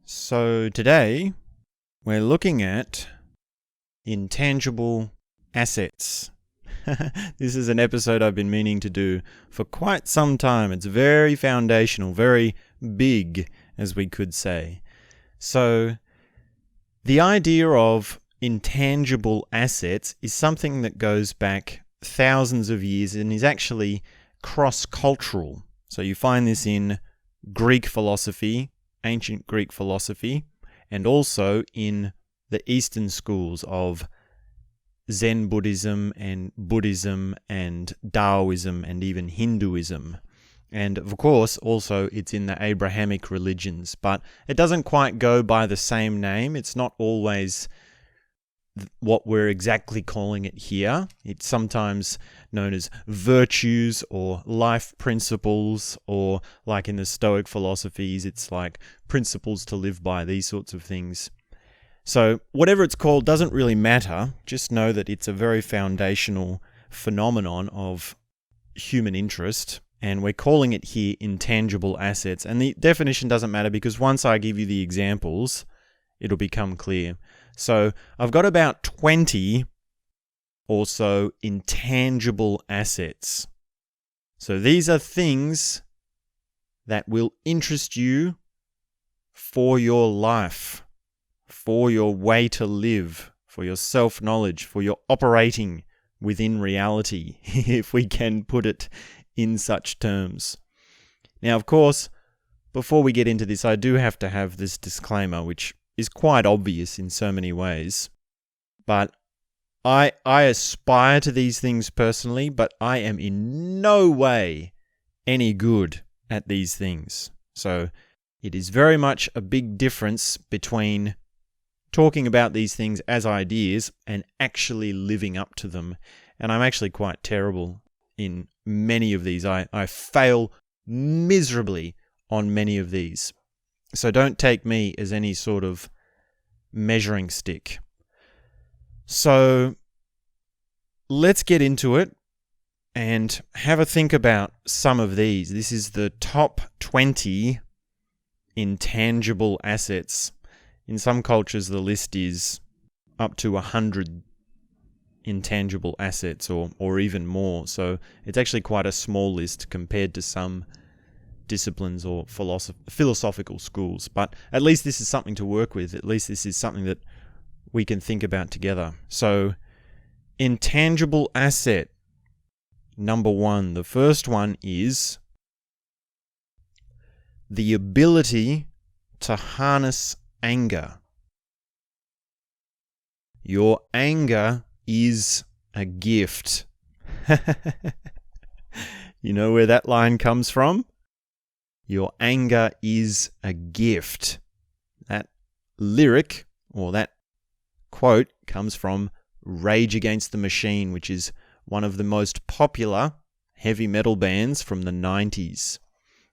So today we're looking at intangible assets. This is an episode I've been meaning to do for quite some time. It's very foundational, very big, as we could say. So the idea of intangible assets is something that goes back thousands of years and is actually cross-cultural. So you find this in Greek philosophy, ancient Greek philosophy, and also in the Eastern schools of Zen Buddhism and Taoism and even Hinduism. And of course, also it's in the Abrahamic religions, but it doesn't quite go by the same name. It's not always what we're exactly calling it here. It's sometimes known as virtues or life principles, or like in the Stoic philosophies, it's like principles to live by, these sorts of things. So whatever it's called doesn't really matter. Just know that it's a very foundational phenomenon of human interest, and we're calling it here intangible assets. And the definition doesn't matter because once I give you the examples, it'll become clear. So I've got about 20 or so intangible assets. So these are things that will interest you for your life, for your way to live, for your self-knowledge, for your operating within reality, if we can put it in such terms. Now, of course, before we get into this, I do have to have this disclaimer, which is quite obvious in so many ways. But I aspire to these things personally, but I am in no way any good at these things. So it is very much a big difference between talking about these things as ideas and actually living up to them. And I'm actually quite terrible in many of these. I fail miserably on many of these. So don't take me as any sort of measuring stick. So let's get into it and have a think about some of these. This is the top 20 intangible assets. In some cultures, the list is up to 100 intangible assets or even more. So it's actually quite a small list compared to some disciplines or philosophical schools. But at least this is something to work with. At least this is something that we can think about together. So intangible asset number 1. The first one is the ability to harness anger. Your anger is a gift. You know where that line comes from? Your anger is a gift. That lyric, or that quote, comes from Rage Against the Machine, which is one of the most popular heavy metal bands from the 90s.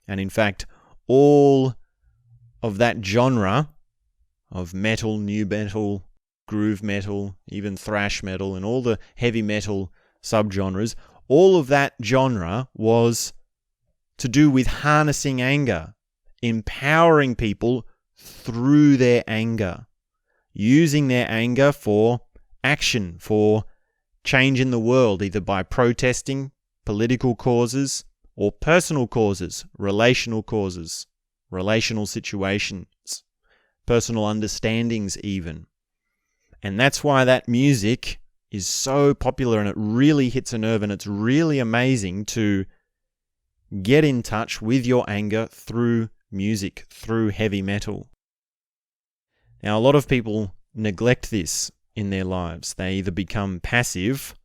And in fact, all of that genre of metal, new metal, groove metal, even thrash metal, and all the heavy metal subgenres, all of that genre was to do with harnessing anger, empowering people through their anger, using their anger for action, for change in the world, either by protesting political causes or personal causes, relational situations, personal understandings even. And that's why that music is so popular and it really hits a nerve, and it's really amazing to get in touch with your anger through music, through heavy metal. Now, a lot of people neglect this in their lives. They either become passive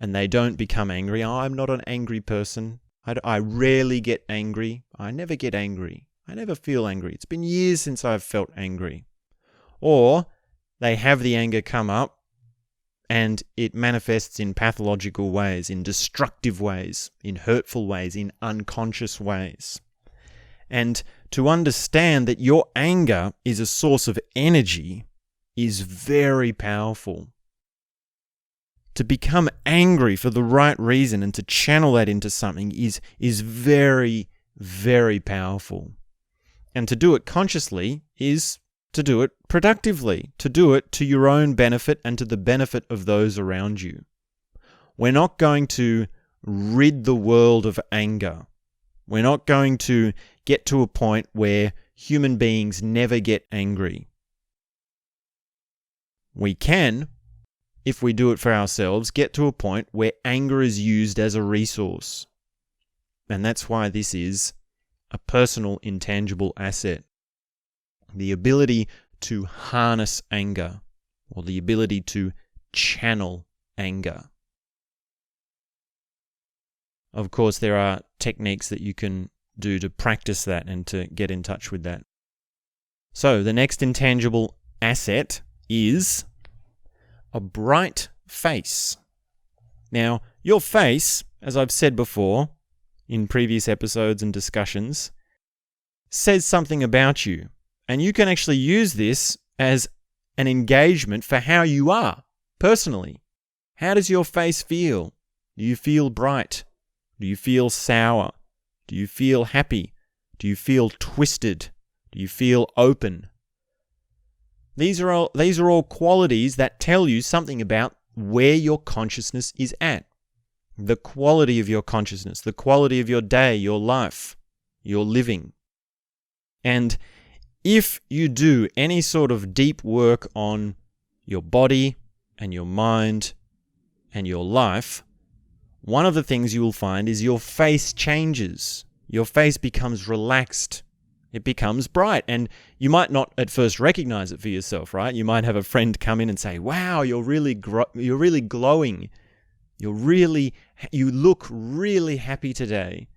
and they don't become angry. Oh, I'm not an angry person. I rarely get angry. I never get angry. I never feel angry. It's been years since I've felt angry. Or they have the anger come up and it manifests in pathological ways, in destructive ways, in hurtful ways, in unconscious ways. And to understand that your anger is a source of energy is very powerful. To become angry for the right reason and to channel that into something is very, very powerful. And to do it consciously is to do it productively, to do it to your own benefit and to the benefit of those around you. We're not going to rid the world of anger. We're not going to get to a point where human beings never get angry. We can, if we do it for ourselves, get to a point where anger is used as a resource. And that's why this is a personal intangible asset. The ability to harness anger, or the ability to channel anger. Of course, there are techniques that you can do to practice that and to get in touch with that. So, the next intangible asset is a bright face. Now, your face, as I've said before in previous episodes and discussions, says something about you. And you can actually use this as an engagement for how you are personally. How does your face feel? Do you feel bright? Do you feel sour? Do you feel happy? Do you feel twisted? Do you feel open? These are all qualities that tell you something about where your consciousness is at. The quality of your consciousness, the quality of your day, your life, your living. And if you do any sort of deep work on your body and your mind and your life, one of the things you will find is your face changes. Your face becomes relaxed. It becomes bright. And you might not at first recognize it for yourself, right? You might have a friend come in and say, wow, you're really glowing. You look really happy today.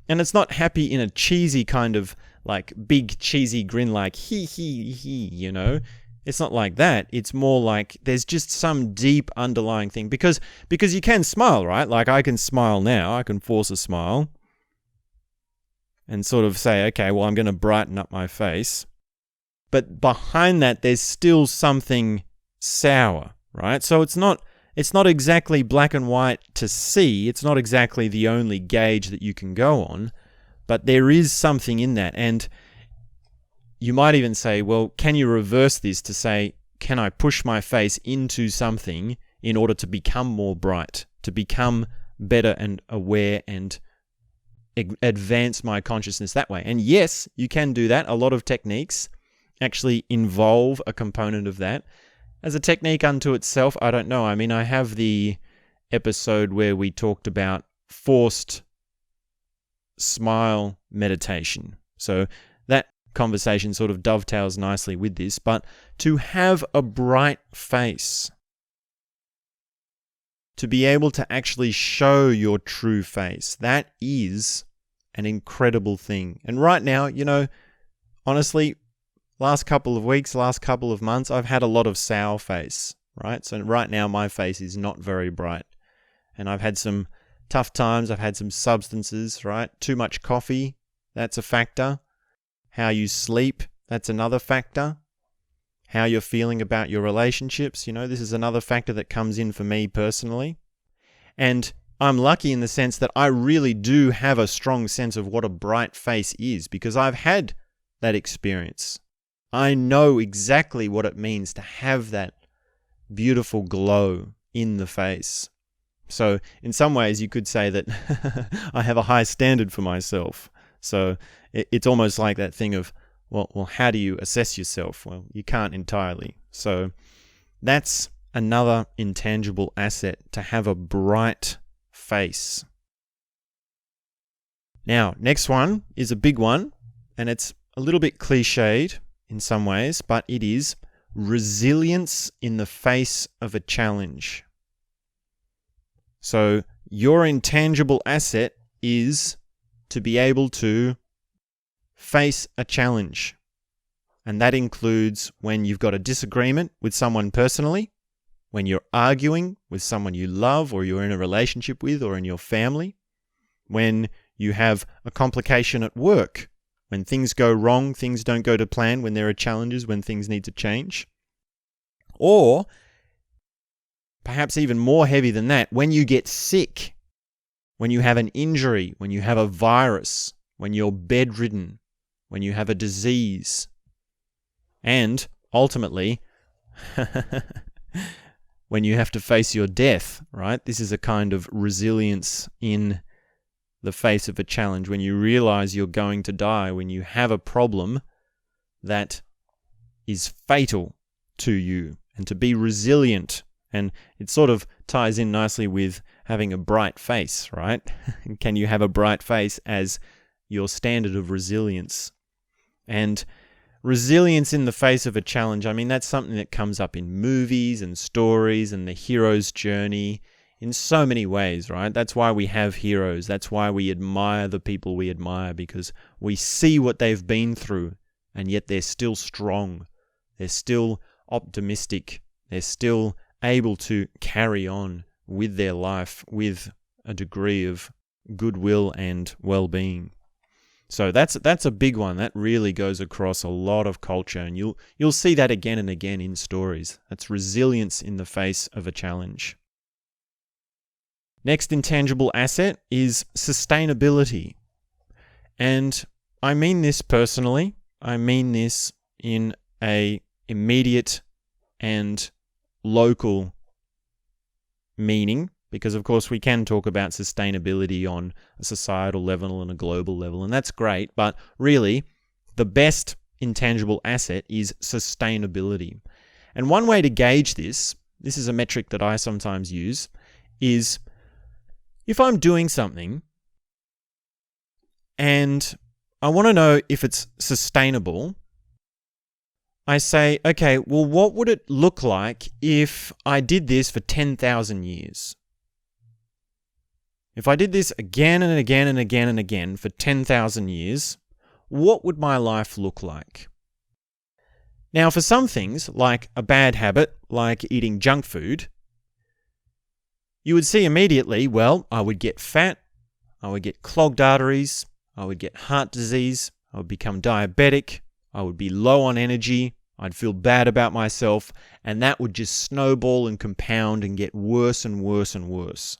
And it's not happy in a cheesy kind of like big cheesy grin like he, you know. It's not like that. It's more like there's just some deep underlying thing. Because you can smile, right? Like I can smile now. I can force a smile. And sort of say, okay, well, I'm going to brighten up my face. But behind that, there's still something sour, right? So it's not exactly black and white to see. It's not exactly the only gauge that you can go on. But there is something in that. And you might even say, well, can you reverse this to say, can I push my face into something in order to become more bright, to become better and aware and advance my consciousness that way? And yes, you can do that. A lot of techniques actually involve a component of that. As a technique unto itself, I don't know. I mean, I have the episode where we talked about forced smile meditation. So that conversation sort of dovetails nicely with this. But to have a bright face, to be able to actually show your true face, that is an incredible thing. And right now, you know, honestly, last couple of weeks, last couple of months, I've had a lot of sour face, right? So right now my face is not very bright. And I've had some tough times. I've had some substances, right? Too much coffee, that's a factor. How you sleep, that's another factor. How you're feeling about your relationships, you know, this is another factor that comes in for me personally. And I'm lucky in the sense that I really do have a strong sense of what a bright face is because I've had that experience. I know exactly what it means to have that beautiful glow in the face. So in some ways you could say that I have a high standard for myself. So it's almost like that thing of, well, how do you assess yourself? Well, you can't entirely. So that's another intangible asset, to have a bright face. Now, next one is a big one, and it's a little bit cliched in some ways, but it is resilience in the face of a challenge. So your intangible asset is to be able to face a challenge. And that includes when you've got a disagreement with someone personally, when you're arguing with someone you love or you're in a relationship with or in your family, when you have a complication at work, when things go wrong, things don't go to plan, when there are challenges, when things need to change. Or, perhaps even more heavy than that, when you get sick, when you have an injury, when you have a virus, when you're bedridden, when you have a disease, and ultimately, when you have to face your death, right? This is a kind of resilience in the face of a challenge, when you realize you're going to die, when you have a problem that is fatal to you, and to be resilient. And it sort of ties in nicely with having a bright face, right? Can you have a bright face as your standard of resilience? And resilience in the face of a challenge, I mean, that's something that comes up in movies and stories and the hero's journey in so many ways, right? That's why we have heroes. That's why we admire the people we admire, because we see what they've been through, and yet they're still strong. They're still optimistic. They're still able to carry on with their life with a degree of goodwill and well-being. So that's a big one. That really goes across a lot of culture, and you'll see that again and again in stories. That's resilience in the face of a challenge. Next intangible asset is sustainability. And I mean this personally. I mean this in a immediate and local meaning, because of course we can talk about sustainability on a societal level and a global level, and that's great, but really the best intangible asset is sustainability. And one way to gauge this is a metric that I sometimes use, is if I'm doing something and I want to know if it's sustainable, I say, okay, well, what would it look like if I did this for 10,000 years? If I did this again and again and again and again for 10,000 years, what would my life look like? Now, for some things, like a bad habit, like eating junk food, you would see immediately, well, I would get fat, I would get clogged arteries, I would get heart disease, I would become diabetic, I would be low on energy, I'd feel bad about myself, and that would just snowball and compound and get worse and worse and worse.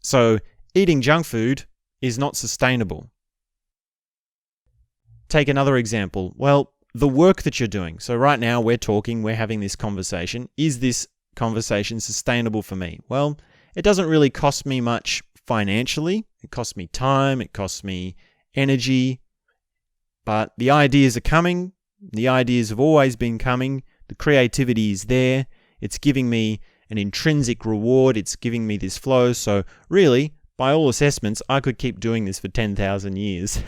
So, eating junk food is not sustainable. Take another example. Well, the work that you're doing. So right now we're talking, we're having this conversation. Is this conversation sustainable for me? Well, it doesn't really cost me much financially. It costs me time, it costs me energy, but the ideas are coming. The ideas have always been coming. The creativity is there. It's giving me an intrinsic reward. It's giving me this flow. So really, by all assessments, I could keep doing this for 10,000 years.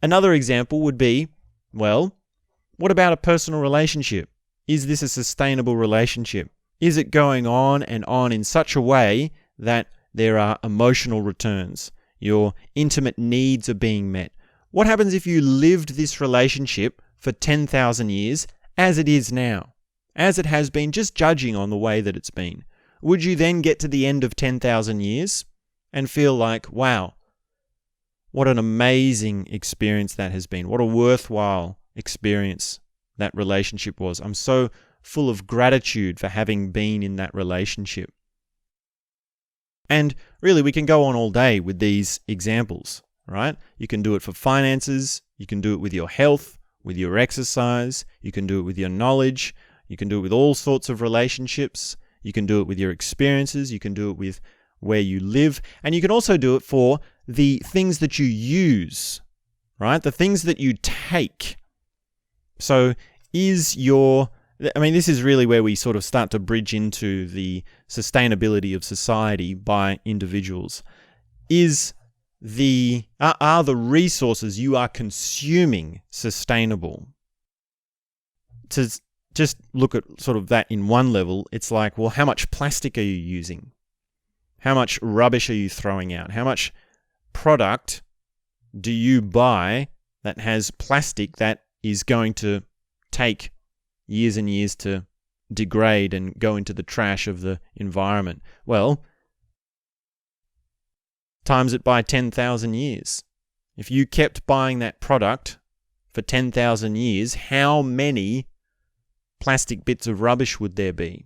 Another example would be, well, what about a personal relationship? Is this a sustainable relationship? Is it going on and on in such a way that there are emotional returns? Your intimate needs are being met. What happens if you lived this relationship for 10,000 years as it is now? As it has been, just judging on the way that it's been. Would you then get to the end of 10,000 years and feel like, wow, what an amazing experience that has been. What a worthwhile experience that relationship was. I'm so full of gratitude for having been in that relationship. And really, we can go on all day with these examples, right? You can do it for finances. You can do it with your health, with your exercise. You can do it with your knowledge. You can do it with all sorts of relationships. You can do it with your experiences. You can do it with where you live. And you can also do it for the things that you use, right? The things that you take. So this is really where we sort of start to bridge into the sustainability of society by individuals. Are the resources you are consuming sustainable? To just look at sort of that in one level, it's like, well, how much plastic are you using? How much rubbish are you throwing out? How much product do you buy that has plastic that is going to take years and years to degrade and go into the trash of the environment? Well, times it by 10,000 years. If you kept buying that product for 10,000 years, how many plastic bits of rubbish would there be?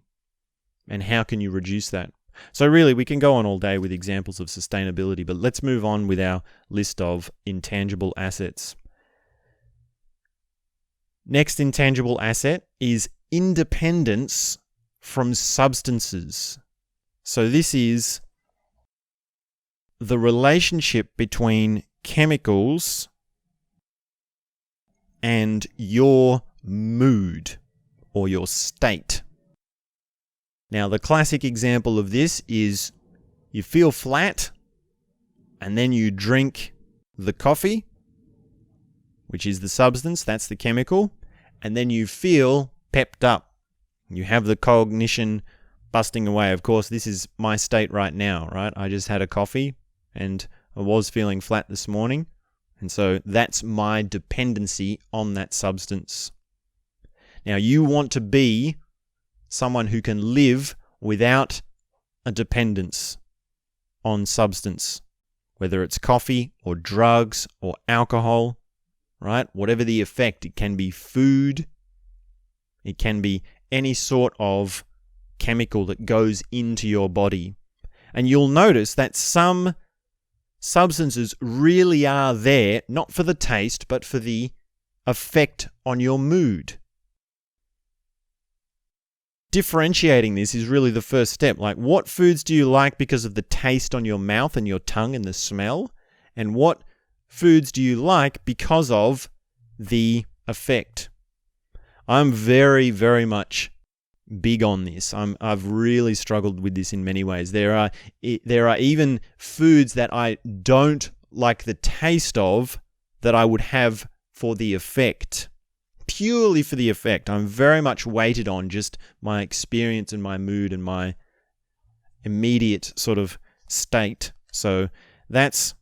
And how can you reduce that? So really, we can go on all day with examples of sustainability, but let's move on with our list of intangible assets. Next intangible asset is independence from substances. So this is the relationship between chemicals and your mood or your state. Now, the classic example of this is you feel flat and then you drink the coffee, which is the substance, that's the chemical, and then you feel pepped up. You have the cognition busting away. Of course, this is my state right now, right? I just had a coffee and I was feeling flat this morning. And so that's my dependency on that substance. Now, you want to be someone who can live without a dependence on substance, whether it's coffee or drugs or alcohol, right? Whatever the effect, it can be food, it can be any sort of chemical that goes into your body. And you'll notice that some substances really are there, not for the taste, but for the effect on your mood. Differentiating this is really the first step. Like, what foods do you like because of the taste on your mouth and your tongue and the smell? And what foods do you like because of the effect? I'm very, very much big on this. I've really struggled with this in many ways. There are even foods that I don't like the taste of that I would have for the effect. Purely for the effect. I'm very much weighted on just my experience and my mood and my immediate sort of state. So that's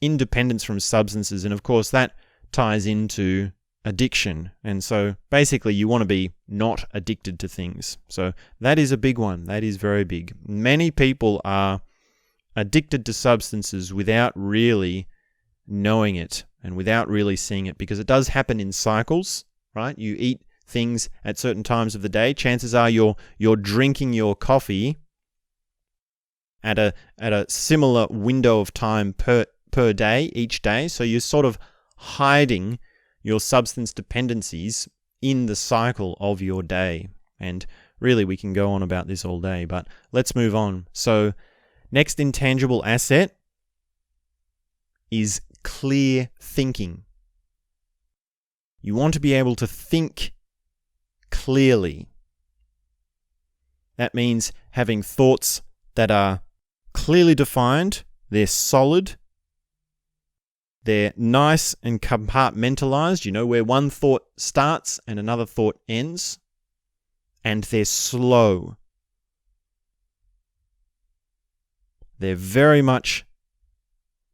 independence from substances. And of course, that ties into addiction. And so basically, you want to be not addicted to things. So that is a big one. That is very big. Many people are addicted to substances without really knowing it and without really seeing it, because it does happen in cycles. Right? You eat things at certain times of the day. Chances are you're drinking your coffee at a similar window of time per day, each day. So you're sort of hiding your substance dependencies in the cycle of your day. And really, we can go on about this all day, but let's move on. So next intangible asset is clear thinking. You want to be able to think clearly. That means having thoughts that are clearly defined, they're solid, they're nice and compartmentalized. You know where one thought starts and another thought ends, and they're slow. They're very much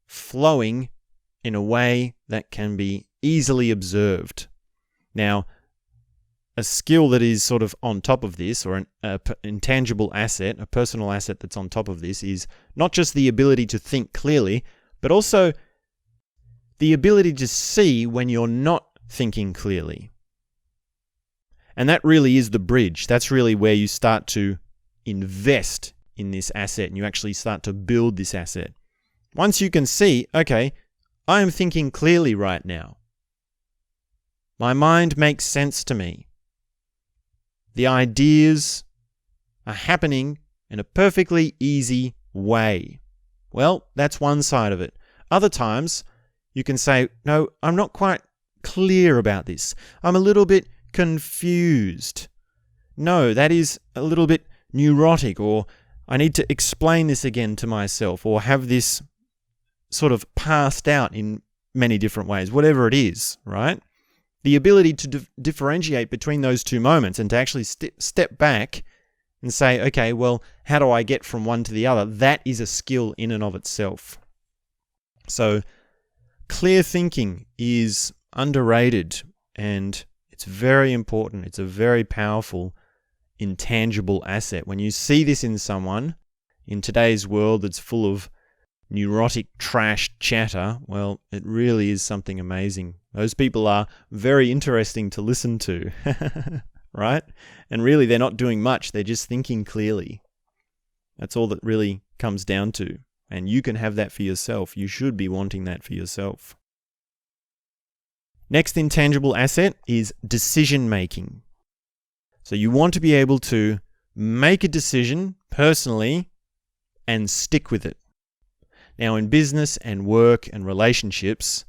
flowing in a way that can be easily observed. Now, a skill that is sort of on top of this, or an intangible asset, a personal asset that's on top of this, is not just the ability to think clearly, but also the ability to see when you're not thinking clearly. And that really is the bridge. That's really where you start to invest in this asset and you actually start to build this asset. Once you can see, okay, I am thinking clearly right now. My mind makes sense to me. The ideas are happening in a perfectly easy way. Well, that's one side of it. Other times, you can say, no, I'm not quite clear about this. I'm a little bit confused. No, that is a little bit neurotic, or I need to explain this again to myself, or have this sort of passed out in many different ways, whatever it is, right? The ability to differentiate between those two moments and to actually step back and say, okay, well, how do I get from one to the other? That is a skill in and of itself. So clear thinking is underrated and it's very important. It's a very powerful, intangible asset. When you see this in someone in today's world that's full of neurotic trash chatter, well, it really is something amazing. Those people are very interesting to listen to, right? And really, they're not doing much. They're just thinking clearly. That's all that really comes down to. And you can have that for yourself. You should be wanting that for yourself. Next intangible asset is decision making. So you want to be able to make a decision personally and stick with it. Now, in business and work and relationships,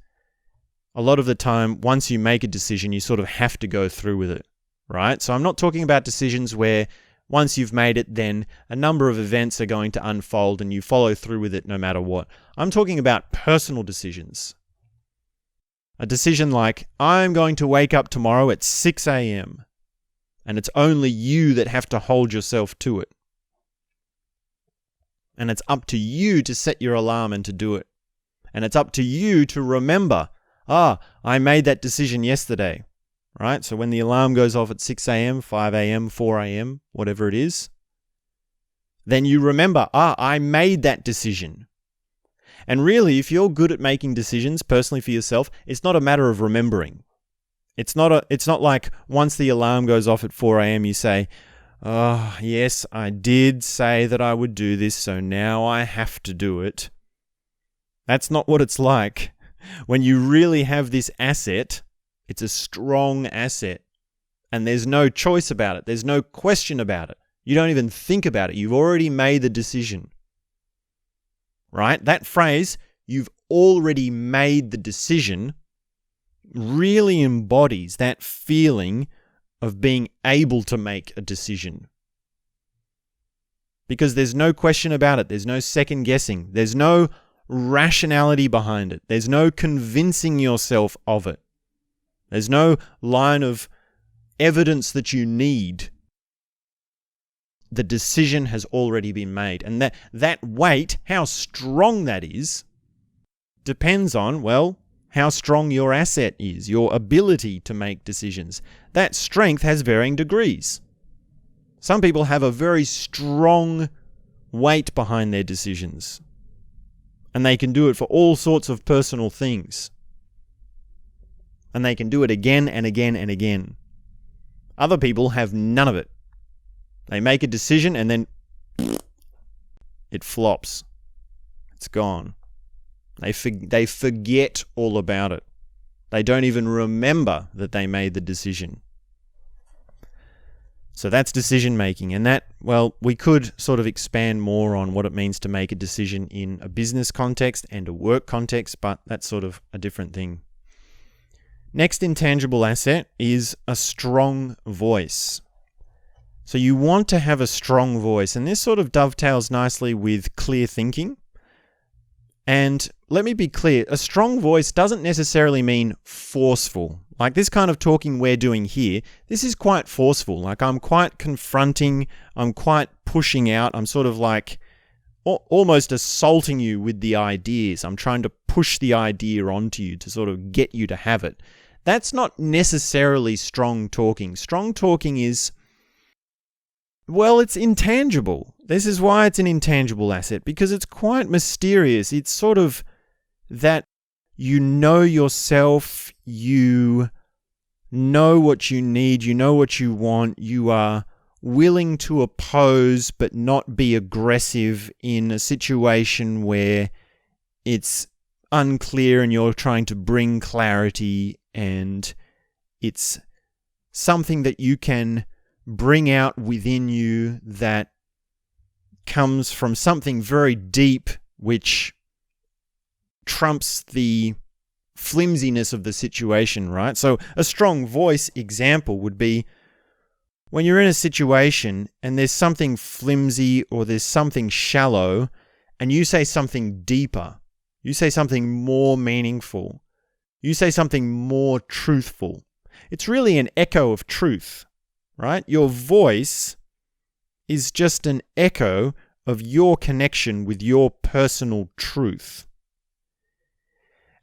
a lot of the time, once you make a decision, you sort of have to go through with it, right? So I'm not talking about decisions where once you've made it, then a number of events are going to unfold and you follow through with it no matter what. I'm talking about personal decisions. A decision like, I'm going to wake up tomorrow at 6 a.m. and it's only you that have to hold yourself to it. And it's up to you to set your alarm and to do it. And it's up to you to remember, I made that decision yesterday, right? So when the alarm goes off at 6 a.m., 5 a.m., 4 a.m., whatever it is, then you remember, I made that decision. And really, if you're good at making decisions personally for yourself, it's not a matter of remembering. It's not like once the alarm goes off at 4 a.m., you say, yes, I did say that I would do this, so now I have to do it. That's not what it's like. When you really have this asset, it's a strong asset. And there's no choice about it. There's no question about it. You don't even think about it. You've already made the decision. Right? That phrase, you've already made the decision, really embodies that feeling of being able to make a decision. Because there's no question about it. There's no second guessing. There's no rationality behind it. There's no convincing yourself of it. There's no line of evidence that you need. The decision has already been made. And that weight, how strong that is, depends on, how strong your asset is, your ability to make decisions. That strength has varying degrees. Some people have a very strong weight behind their decisions. And they can do it for all sorts of personal things. And they can do it again and again and again. Other people have none of it. They make a decision and then it flops. It's gone. They forget all about it. They don't even remember that they made the decision. So that's decision making. And that, we could sort of expand more on what it means to make a decision in a business context and a work context, but that's sort of a different thing. Next intangible asset is a strong voice. So you want to have a strong voice, and this sort of dovetails nicely with clear thinking. And let me be clear, a strong voice doesn't necessarily mean forceful. Like this kind of talking we're doing here, this is quite forceful. Like I'm quite confronting, I'm quite pushing out, I'm sort of like almost assaulting you with the ideas. I'm trying to push the idea onto you to sort of get you to have it. That's not necessarily strong talking. Strong talking is, it's intangible. This is why it's an intangible asset, because it's quite mysterious. It's sort of that you know yourself, you know what you need, you know what you want, you are willing to oppose but not be aggressive in a situation where it's unclear and you're trying to bring clarity, and it's something that you can bring out within you that comes from something very deep which trumps the flimsiness of the situation, right? So a strong voice example would be when you're in a situation and there's something flimsy or there's something shallow and you say something deeper, you say something more meaningful, you say something more truthful. It's really an echo of truth, right? Your voice is just an echo of your connection with your personal truth.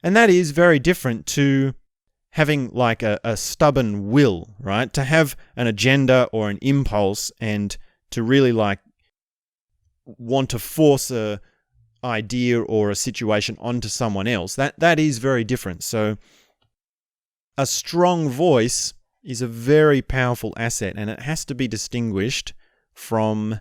And that is very different to having like a stubborn will, right? To have an agenda or an impulse and to really like want to force a idea or a situation onto someone else. That is very different. So a strong voice is a very powerful asset, and it has to be distinguished from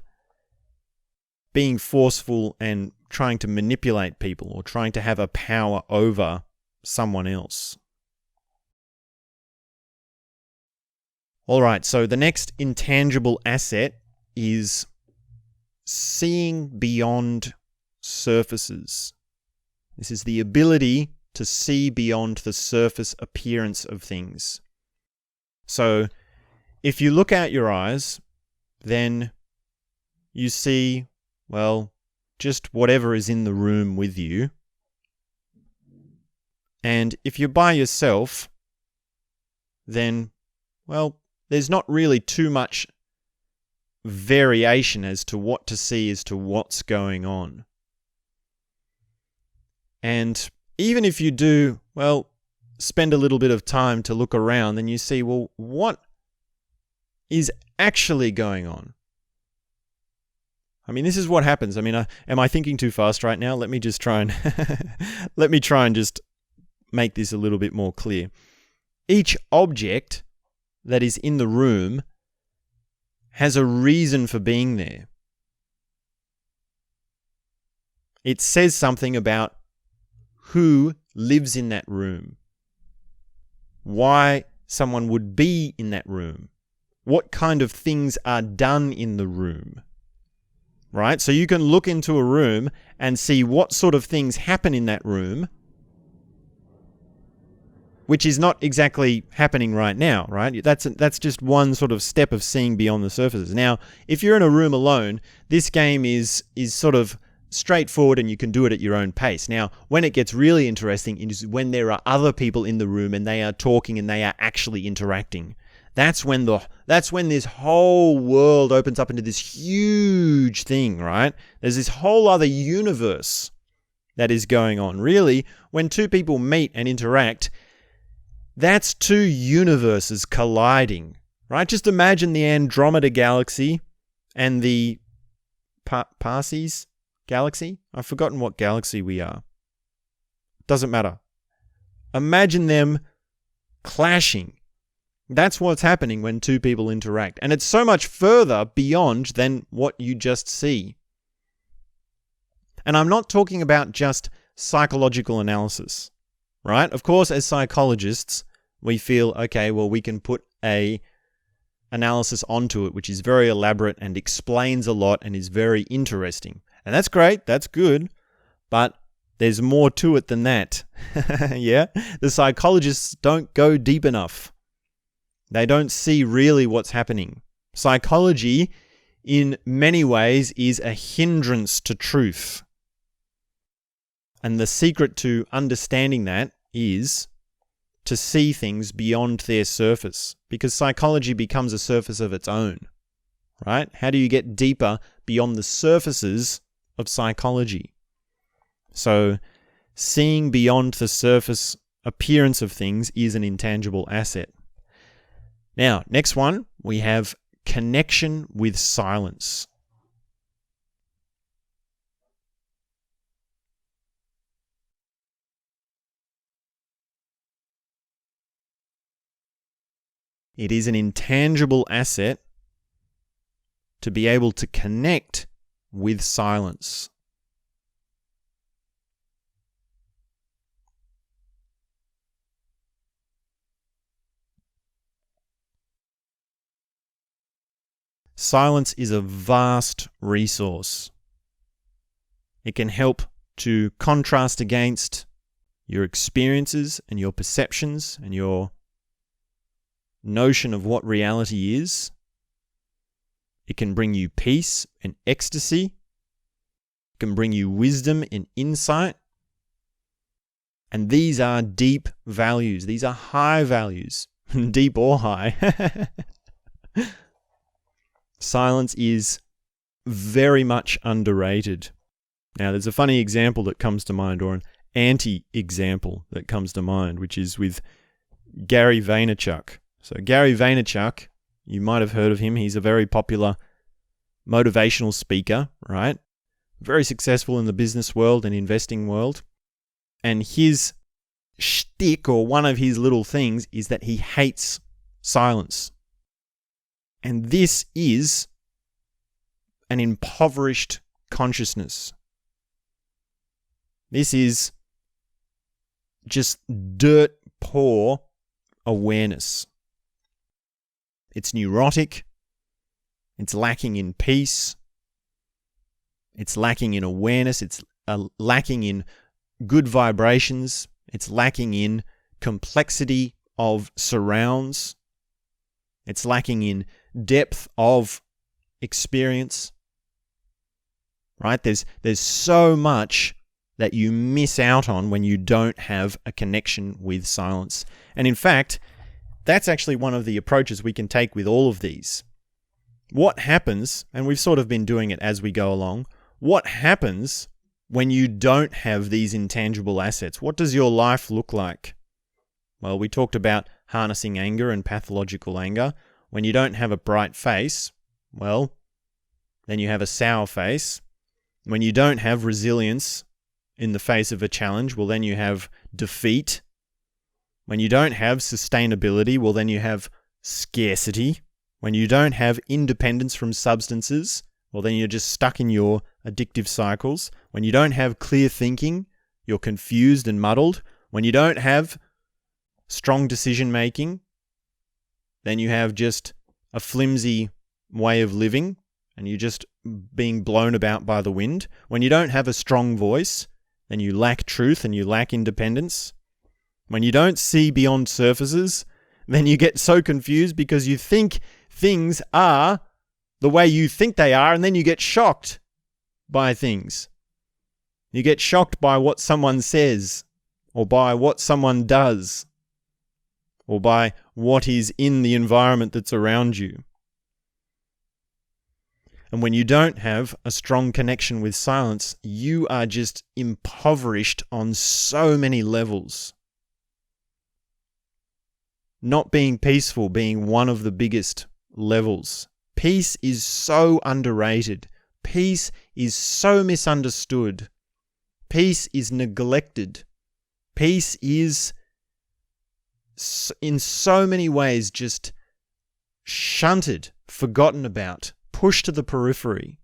being forceful and trying to manipulate people or trying to have a power over someone else. All right, so the next intangible asset is seeing beyond surfaces. This is the ability to see beyond the surface appearance of things. So if you look out your eyes, then you see, well, just whatever is in the room with you. And if you're by yourself, then, well, there's not really too much variation as to what to see as to what's going on. And even if you do, well, spend a little bit of time to look around, then you see, well, what is actually going on? I mean, this is what happens. I mean, am I thinking too fast right now? Let me just try and just make this a little bit more clear. Each object that is in the room has a reason for being there. It says something about who lives in that room, why someone would be in that room, what kind of things are done in the room, right? So you can look into a room and see what sort of things happen in that room, which is not exactly happening right now, right? That's just one sort of step of seeing beyond the surfaces. Now, if you're in a room alone, this game is sort of straightforward and you can do it at your own pace. Now, when it gets really interesting is when there are other people in the room and they are talking and they are actually interacting. That's when this whole world opens up into this huge thing, right? There's this whole other universe that is going on. Really, when two people meet and interact, that's two universes colliding, right? Just imagine the Andromeda galaxy and the Parsees galaxy. I've forgotten what galaxy we are. Doesn't matter. Imagine them clashing. That's what's happening when two people interact. And it's so much further beyond than what you just see. And I'm not talking about just psychological analysis, right? Of course, as psychologists, we feel, okay, well, we can put a analysis onto it, which is very elaborate and explains a lot and is very interesting. And that's great, that's good, but there's more to it than that. Yeah? The psychologists don't go deep enough. They don't see really what's happening. Psychology, in many ways, is a hindrance to truth. And the secret to understanding that is to see things beyond their surface, because psychology becomes a surface of its own, right? How do you get deeper beyond the surfaces of psychology? So, seeing beyond the surface appearance of things is an intangible asset. Now, next one, we have connection with silence. It is an intangible asset to be able to connect with silence. Silence is a vast resource. It can help to contrast against your experiences and your perceptions and your notion of what reality is. It can bring you peace and ecstasy. It can bring you wisdom and insight. And these are deep values. These are high values, deep or high. Silence is very much underrated. Now, there's a funny example that comes to mind, or an anti-example that comes to mind, which is with Gary Vaynerchuk. So Gary Vaynerchuk, you might have heard of him. He's a very popular motivational speaker, right? Very successful in the business world and investing world. And his shtick, or one of his little things, is that he hates silence. And this is an impoverished consciousness. This is just dirt poor awareness. It's neurotic. It's lacking in peace. It's lacking in awareness. It's lacking in good vibrations. It's lacking in complexity of surrounds. It's lacking in depth of experience. Right? There's so much that you miss out on when you don't have a connection with silence. And in fact, that's actually one of the approaches we can take with all of these. What happens, and we've sort of been doing it as we go along, what happens when you don't have these intangible assets? What does your life look like? Well, we talked about harnessing anger and pathological anger. When you don't have a bright face, well, then you have a sour face. When you don't have resilience in the face of a challenge, well, then you have defeat. When you don't have sustainability, well, then you have scarcity. When you don't have independence from substances, well, then you're just stuck in your addictive cycles. When you don't have clear thinking, you're confused and muddled. When you don't have strong decision making, then you have just a flimsy way of living and you're just being blown about by the wind. When you don't have a strong voice, then you lack truth and you lack independence. When you don't see beyond surfaces, then you get so confused because you think things are the way you think they are, and then you get shocked by things. You get shocked by what someone says, or by what someone does, or by what is in the environment that's around you. And when you don't have a strong connection with silence, you are just impoverished on so many levels. Not being peaceful being one of the biggest levels. Peace is so underrated. Peace is so misunderstood. Peace is neglected. Peace is, in so many ways, just shunted, forgotten about, pushed to the periphery.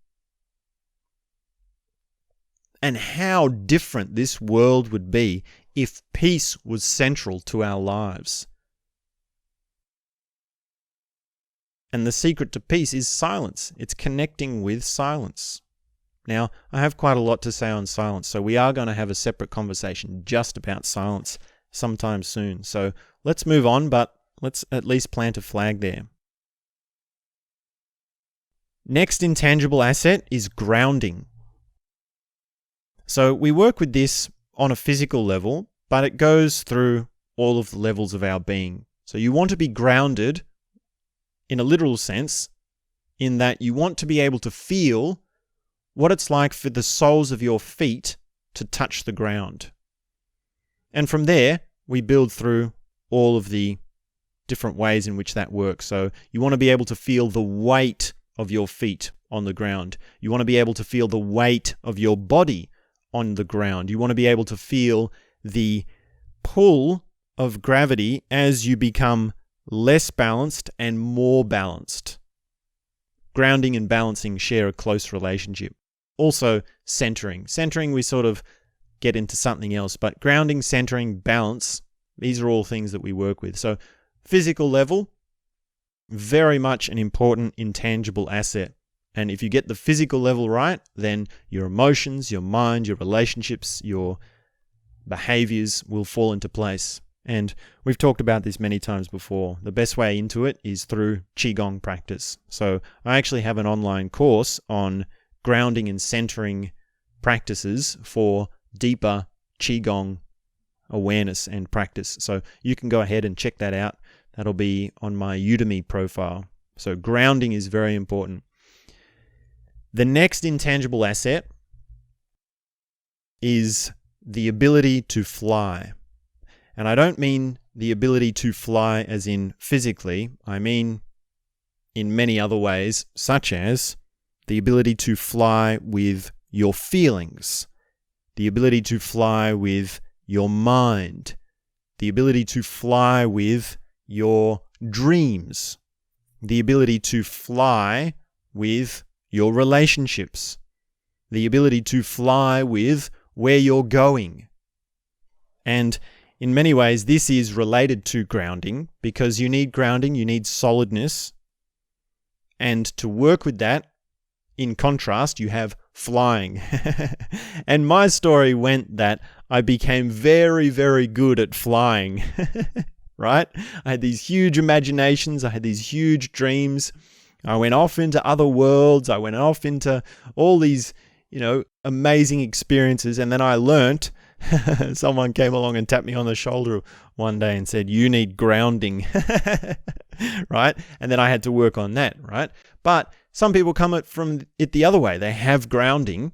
And how different this world would be if peace was central to our lives. And the secret to peace is silence. It's connecting with silence. Now, I have quite a lot to say on silence, so we are going to have a separate conversation just about silence sometime soon. So let's move on, but let's at least plant a flag there. Next intangible asset is grounding. So we work with this on a physical level, but it goes through all of the levels of our being. So you want to be grounded in a literal sense, in that you want to be able to feel what it's like for the soles of your feet to touch the ground. And from there, we build through all of the different ways in which that works. So you want to be able to feel the weight of your feet on the ground. You want to be able to feel the weight of your body on the ground. You want to be able to feel the pull of gravity as you become less balanced and more balanced. Grounding and balancing share a close relationship. Also, centering. Centering, we sort of get into something else, but grounding, centering, balance, these are all things that we work with. So, physical level, very much an important intangible asset. And if you get the physical level right, then your emotions, your mind, your relationships, your behaviors will fall into place. And we've talked about this many times before. The best way into it is through Qigong practice. So I actually have an online course on grounding and centering practices for deeper Qigong awareness and practice. So you can go ahead and check that out. That'll be on my Udemy profile. So grounding is very important. The next intangible asset is the ability to fly. And I don't mean the ability to fly as in physically. I mean in many other ways, such as the ability to fly with your feelings, the ability to fly with your mind, the ability to fly with your dreams, the ability to fly with your relationships, the ability to fly with where you're going. And in many ways, this is related to grounding, because you need grounding, you need solidness. And to work with that, in contrast, you have flying. And my story went that I became very, very good at flying, right? I had these huge imaginations. I had these huge dreams. I went off into other worlds. I went off into all these, amazing experiences. And then I learnt, someone came along and tapped me on the shoulder one day and said, "You need grounding," right? And then I had to work on that, right? But some people come from it the other way. They have grounding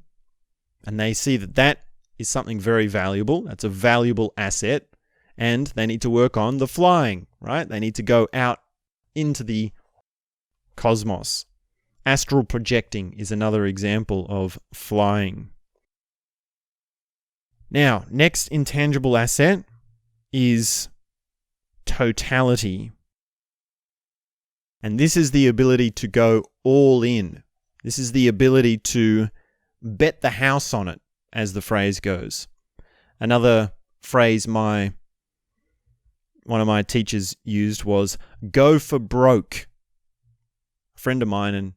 and they see that that is something very valuable. That's a valuable asset. And they need to work on the flying, right? They need to go out into the cosmos. Astral projecting is another example of flying. Now, next intangible asset is totality. And this is the ability to go all in. This is the ability to bet the house on it, as the phrase goes. Another phrase one of my teachers used was "go for broke." A friend of mine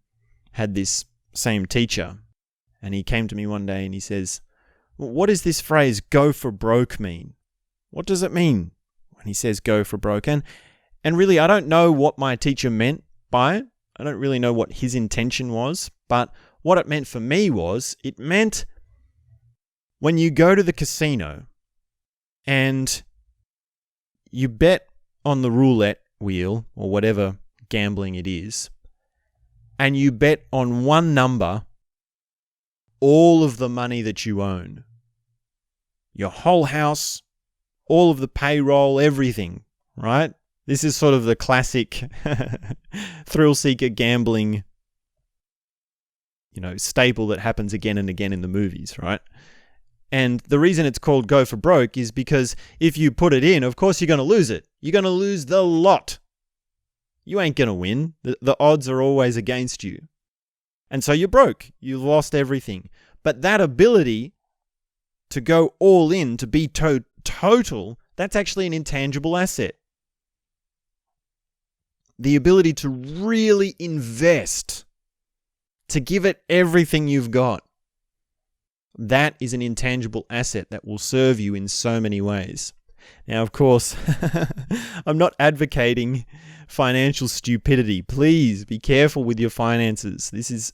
had this same teacher, and he came to me one day and he says, "What does this phrase "go for broke" mean? What does it mean when he says "go for broke"?" And really, I don't know what my teacher meant by it. I don't really know what his intention was, but what it meant for me was, it meant when you go to the casino and you bet on the roulette wheel or whatever gambling it is, and you bet on one number all of the money that you own. Your whole house, all of the payroll, everything, right? This is sort of the classic thrill-seeker gambling, staple that happens again and again in the movies, right? And the reason it's called "go for broke" is because if you put it in, of course you're going to lose it. You're going to lose the lot. You ain't going to win. The odds are always against you. And so you're broke. You've lost everything. But that ability to go all in, to be total, that's actually an intangible asset. The ability to really invest, to give it everything you've got. That is an intangible asset that will serve you in so many ways. Now, of course, I'm not advocating financial stupidity. Please be careful with your finances. This is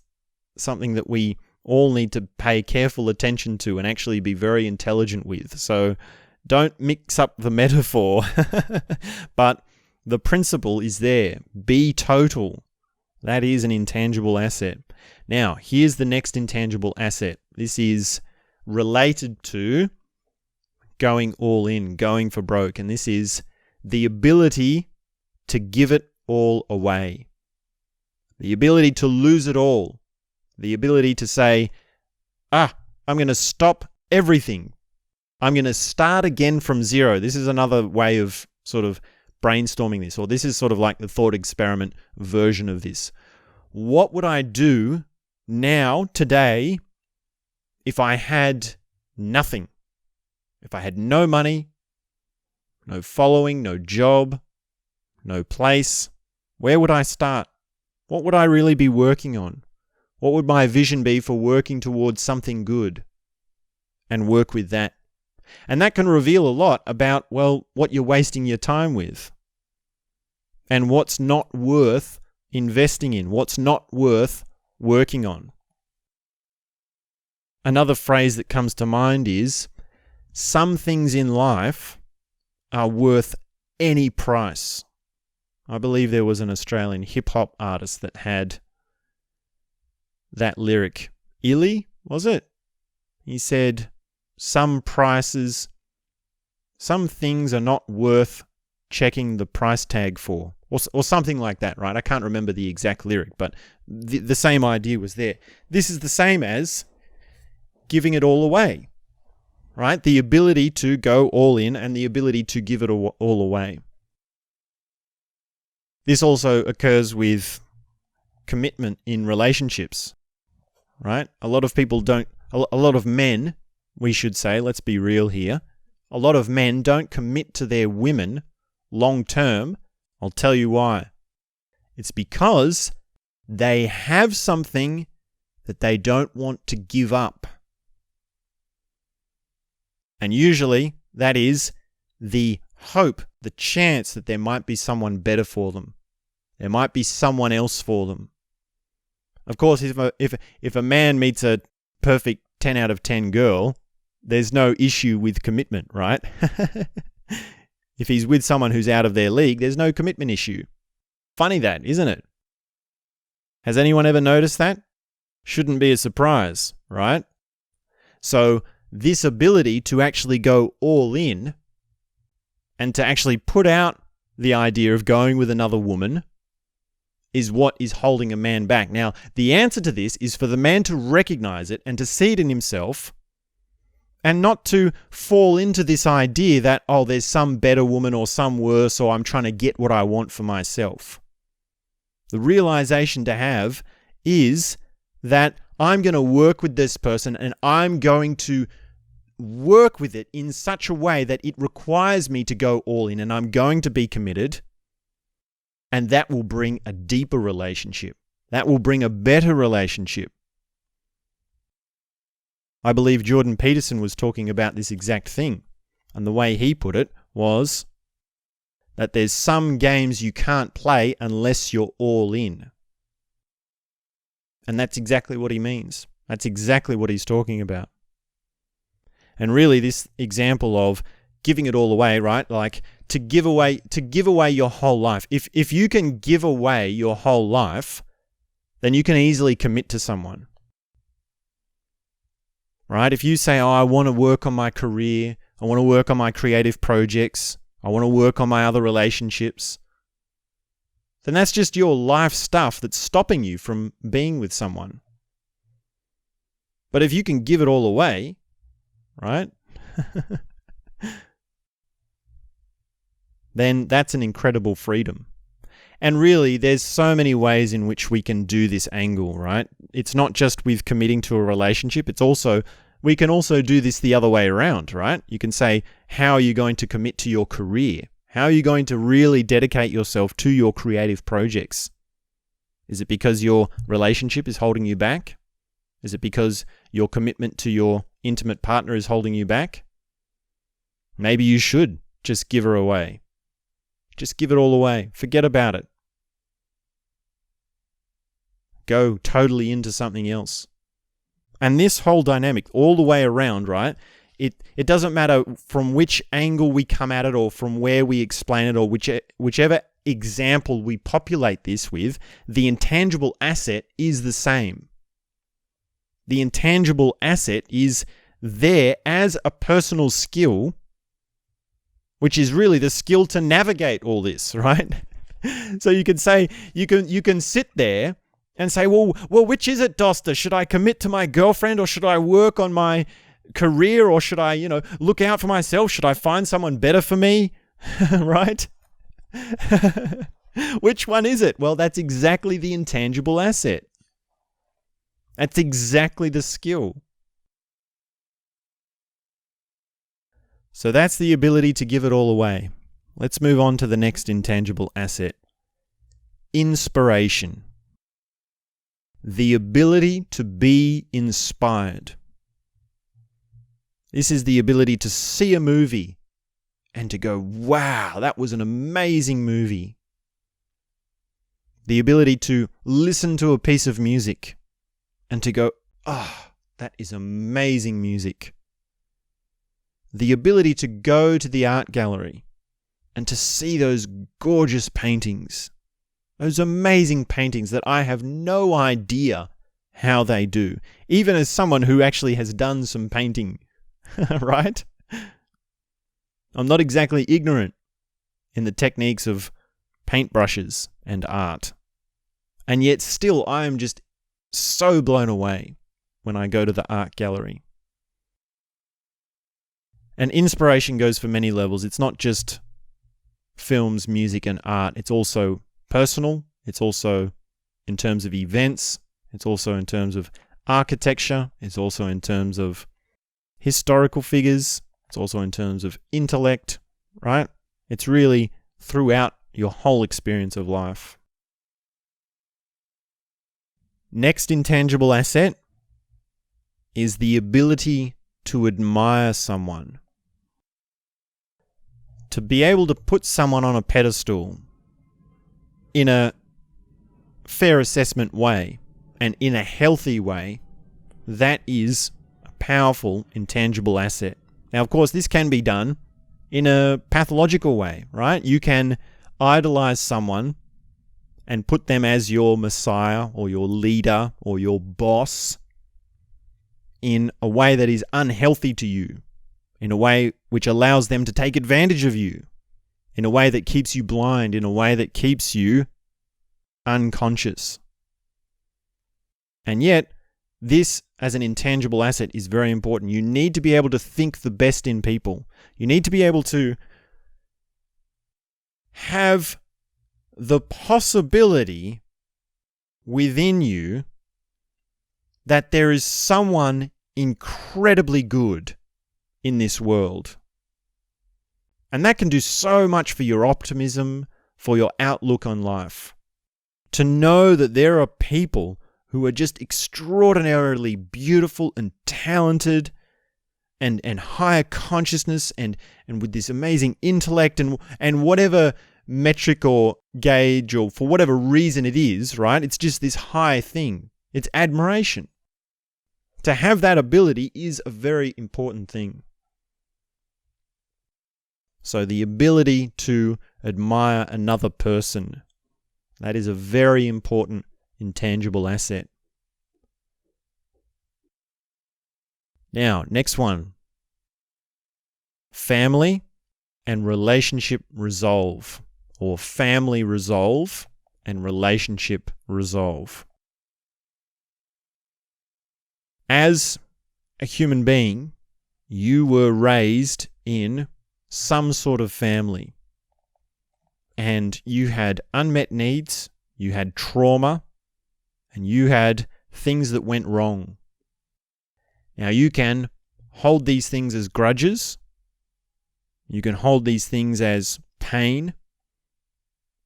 something that we all need to pay careful attention to and actually be very intelligent with. So don't mix up the metaphor, but the principle is there. Be total. That is an intangible asset. Now, here's the next intangible asset. This is related to going all in, going for broke, and this is the ability to give it all away. The ability to lose it all. The ability to say, I'm going to stop everything. I'm going to start again from zero. This is another way of sort of brainstorming this, or this is sort of like the thought experiment version of this. What would I do now, today, if I had nothing? If I had no money, no following, no job, no place, where would I start? What would I really be working on? What would my vision be for working towards something good? And work with that. And that can reveal a lot about, what you're wasting your time with. And what's not worth investing in, what's not worth working on. Another phrase that comes to mind is, some things in life are worth any price. I believe there was an Australian hip-hop artist that had that lyric. Illy, was it? He said, some things are not worth checking the price tag for. Or something like that, right? I can't remember the exact lyric, but the same idea was there. This is the same as giving it all away, right? The ability to go all in and the ability to give it all away. This also occurs with commitment in relationships, right? A lot of people don't a lot of men, we should say, let's be real here, a lot of men don't commit to their women long term. I'll tell you why. It's because they have something that they don't want to give up. And usually that is the hope, the chance that there might be someone better for them. There might be someone else for them. Of course, if a man meets a perfect 10 out of 10 girl, there's no issue with commitment, right? If he's with someone who's out of their league, there's no commitment issue. Funny that, isn't it? Has anyone ever noticed that? Shouldn't be a surprise, right? So this ability to actually go all in and to actually put out the idea of going with another woman is what is holding a man back. Now, the answer to this is for the man to recognize it and to see it in himself and not to fall into this idea that, oh, there's some better woman or some worse, or I'm trying to get what I want for myself. The realization to have is that I'm going to work with this person and I'm going to work with it in such a way that it requires me to go all in, and I'm going to be committed, and that will bring a deeper relationship. That will bring a better relationship. I believe Jordan Peterson was talking about this exact thing, and the way he put it was that there's some games you can't play unless you're all in. And that's exactly what he means. That's exactly what he's talking about. And really, this example of giving it all away, right? Like to give away your whole life. If you can give away your whole life, then you can easily commit to someone. Right? If you say, oh, I want to work on my career, I want to work on my creative projects, I want to work on my other relationships, then that's just your life stuff that's stopping you from being with someone. But if you can give it all away, right? Then that's an incredible freedom. And really, there's so many ways in which we can do this angle, right? It's not just with committing to a relationship. We can also do this the other way around, right? You can say, how are you going to commit to your career? How are you going to really dedicate yourself to your creative projects? Is it because your relationship is holding you back? Is it because your commitment to your intimate partner is holding you back? Maybe you should just give her away. Just give it all away. Forget about it. Go totally into something else. And this whole dynamic all the way around, right? It doesn't matter from which angle we come at it or from where we explain it or whichever example we populate this with, the intangible asset is the same. The intangible asset is there as a personal skill, which is really the skill to navigate all this, right? So you can say, you can sit there and say, well, which is it, Dosta? Should I commit to my girlfriend, or should I work on my career, or should I, look out for myself? Should I find someone better for me? Right? Which one is it? Well, that's exactly the intangible asset. That's exactly the skill. So that's the ability to give it all away. Let's move on to the next intangible asset. Inspiration. The ability to be inspired. This is the ability to see a movie and to go, wow, that was an amazing movie. The ability to listen to a piece of music and to go, oh, that is amazing music. The ability to go to the art gallery and to see those gorgeous paintings, those amazing paintings that I have no idea how they do, even as someone who actually has done some painting, right? I'm not exactly ignorant in the techniques of paintbrushes and art. And yet still I am just so blown away when I go to the art gallery. And inspiration goes for many levels. It's not just films, music, and art. It's also personal. It's also in terms of events. It's also in terms of architecture. It's also in terms of historical figures. It's also in terms of intellect, right? It's really throughout your whole experience of life. Next intangible asset is the ability to admire someone. To be able to put someone on a pedestal in a fair assessment way and in a healthy way, that is a powerful intangible asset. Now, of course, this can be done in a pathological way, right? You can idolize someone and put them as your messiah or your leader or your boss in a way that is unhealthy to you, in a way which allows them to take advantage of you, in a way that keeps you blind, in a way that keeps you unconscious. And yet, this as an intangible asset is very important. You need to be able to think the best in people. You need to be able to have the possibility within you that there is someone incredibly good in this world. And that can do so much for your optimism, for your outlook on life. To know that there are people who are just extraordinarily beautiful and talented and higher consciousness and with this amazing intellect and whatever metric or gauge or for whatever reason it is, right? It's just this high thing. It's admiration. To have that ability is a very important thing. So the ability to admire another person, that is a very important intangible asset. Now, next one. Family and relationship resolve, or family resolve and relationship resolve. As a human being, you were raised in some sort of family, and you had unmet needs, you had trauma, and you had things that went wrong. Now, you can hold these things as grudges, you can hold these things as pain,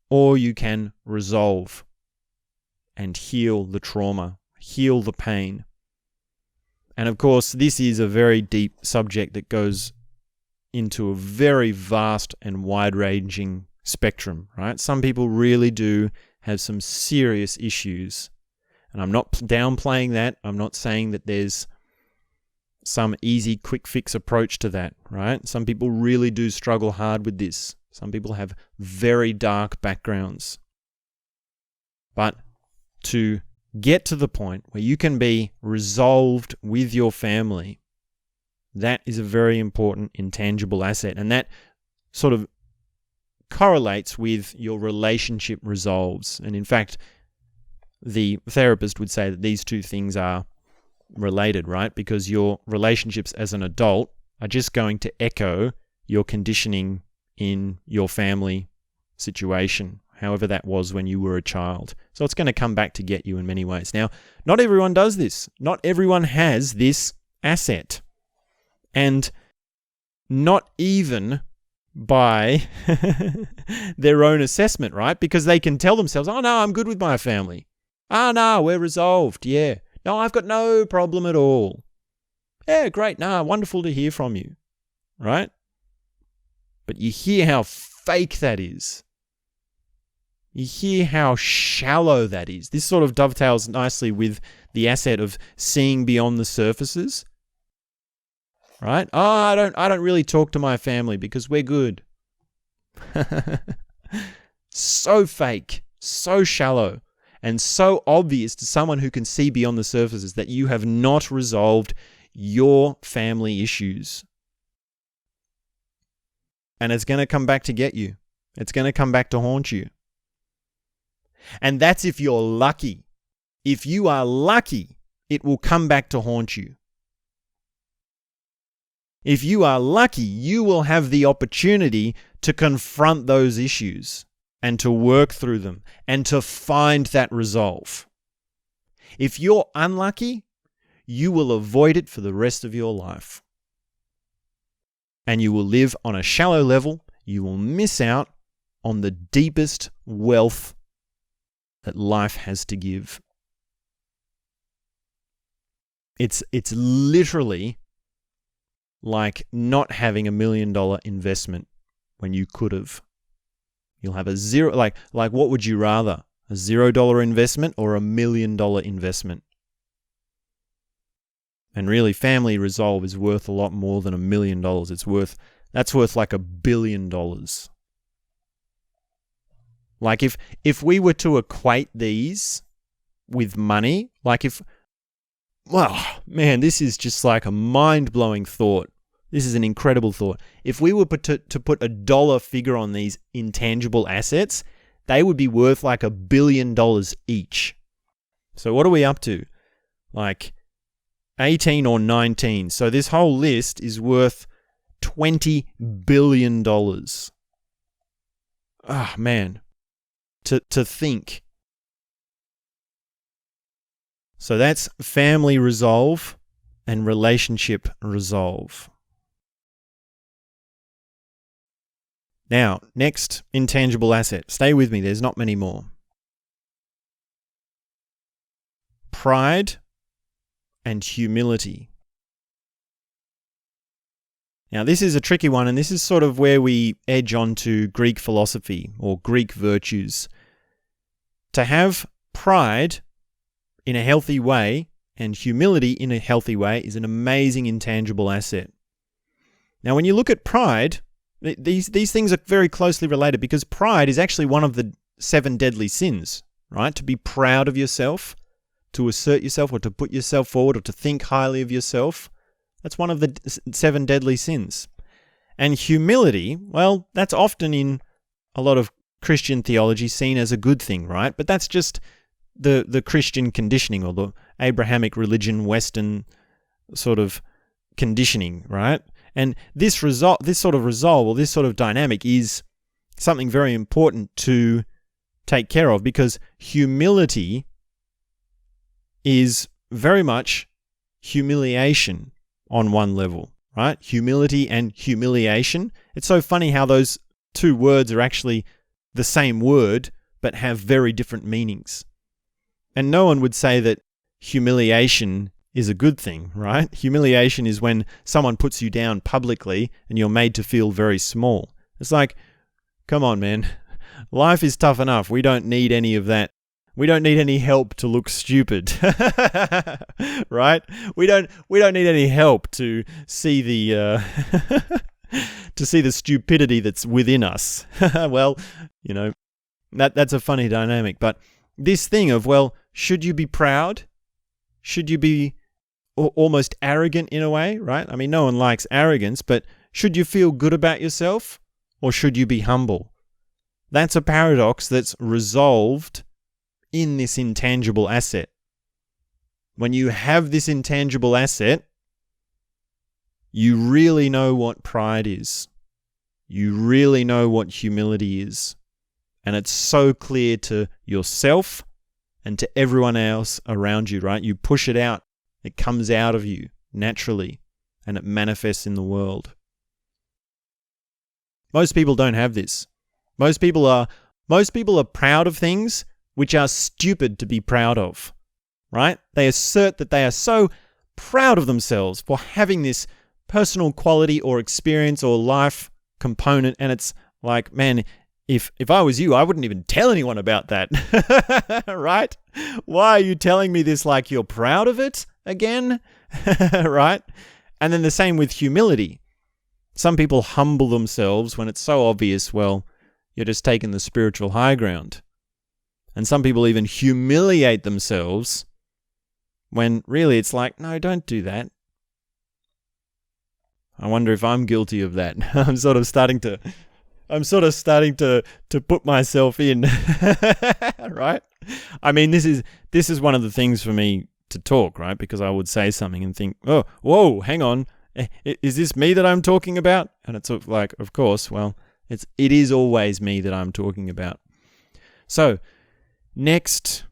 or you can resolve and heal the trauma, heal the pain. And of course, this is a very deep subject that goes into a very vast and wide-ranging spectrum, right? Some people really do have some serious issues. And I'm not downplaying that. I'm not saying that there's some easy, quick fix approach to that, right? Some people really do struggle hard with this. Some people have very dark backgrounds. But to get to the point where you can be resolved with your family, that is a very important intangible asset. And that sort of correlates with your relationship resolves. And in fact, the therapist would say that these two things are related, right? Because your relationships as an adult are just going to echo your conditioning in your family situation, however that was when you were a child. So it's going to come back to get you in many ways. Now, not everyone does this. Not everyone has this asset. And not even by their own assessment, right? Because they can tell themselves, oh no, I'm good with my family. Oh no, we're resolved, yeah. No, I've got no problem at all. Yeah, great, no, wonderful to hear from you, right? But you hear how fake that is. You hear how shallow that is. This sort of dovetails nicely with the asset of seeing beyond the surfaces. Right? Oh, I don't really talk to my family because we're good. So fake, so shallow, and so obvious to someone who can see beyond the surfaces that you have not resolved your family issues. And it's going to come back to get you. It's going to come back to haunt you. And that's if you're lucky. If you are lucky, it will come back to haunt you. If you are lucky, you will have the opportunity to confront those issues and to work through them and to find that resolve. If you're unlucky, you will avoid it for the rest of your life. And you will live on a shallow level. You will miss out on the deepest wealth that life has to give. It's literally like not having $1 million investment when you could have. You'll have a zero, like what would you rather? A $0 investment or $1 million investment? And really, family resolve is worth a lot more than $1 million. That's worth like $1 billion. Like if we were to equate these with money, man, this is just like a mind-blowing thought. This is an incredible thought. If we were to put a dollar figure on these intangible assets, they would be worth like $1 billion each. So what are we up to? Like 18 or 19. So this whole list is worth $20 billion. Ah, man. To think. So that's family resolve and relationship resolve. Now, next intangible asset. Stay with me, there's not many more. Pride and humility. Now, this is a tricky one, and this is sort of where we edge onto Greek philosophy or Greek virtues. To have pride in a healthy way and humility in a healthy way is an amazing intangible asset. Now, when you look at pride, these things are very closely related because pride is actually one of the 7 deadly sins, right? To be proud of yourself, to assert yourself or to put yourself forward or to think highly of yourself. That's one of the 7 deadly sins. And humility, well, that's often in a lot of Christian theology seen as a good thing, right? But that's just the Christian conditioning or the Abrahamic religion, Western sort of conditioning, right? And this sort of dynamic is something very important to take care of because humility is very much humiliation on one level, right? Humility and humiliation. It's so funny how those 2 words are actually the same word but have very different meanings. And no one would say that humiliation is a good thing, right? Humiliation is when someone puts you down publicly and you're made to feel very small. It's like, come on, man. Life is tough enough. We don't need any of that. We don't need any help to look stupid, right? We don't need any help to see the stupidity that's within us. Well, that's a funny dynamic. But this thing of, well, should you be proud? Should you be almost arrogant in a way, right? I mean, no one likes arrogance, but should you feel good about yourself or should you be humble? That's a paradox that's resolved in this intangible asset. When you have this intangible asset, you really know what pride is. You really know what humility is. And it's so clear to yourself and to everyone else around you, right? You push it out. It comes out of you naturally and it manifests in the world. Most people don't have this. Most people are proud of things which are stupid to be proud of, right? They assert that they are so proud of themselves for having this personal quality or experience or life component, and it's like, man, if I was you, I wouldn't even tell anyone about that, right? Why are you telling me this like you're proud of it again, right? And then the same with humility. Some people humble themselves when it's so obvious, well, you're just taking the spiritual high ground. And some people even humiliate themselves when really it's like, no, don't do that. I wonder if I'm guilty of that. I'm sort of starting to put myself in, right? I mean, this is one of the things for me to talk, right? Because I would say something and think, oh, whoa, hang on. Is this me that I'm talking about? And it's like, of course, well, it is always me that I'm talking about. So, next